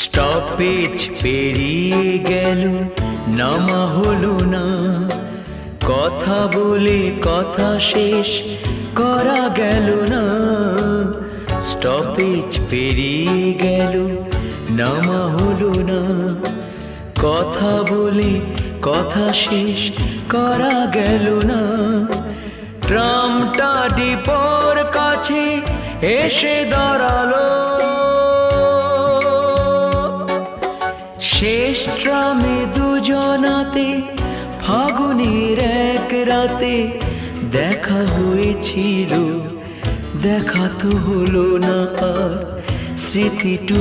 Stoppage পেরিয়ে গেল, নামা হলো না, কথা বলে কথা শেষ করা গেল না। স্টপেজ পেরিয়ে গেল, নামা হলো না, কথা বলে কথা শেষ করা গেল না। ট্রামটা ডিপোর কাছে এসে দাঁড়ালো, শেষ ট্রামে দুজনাতে ফাগুনের এক রাতে দেখা হয়েছিল, দেখা তো হলো না আর স্মৃতিটুকু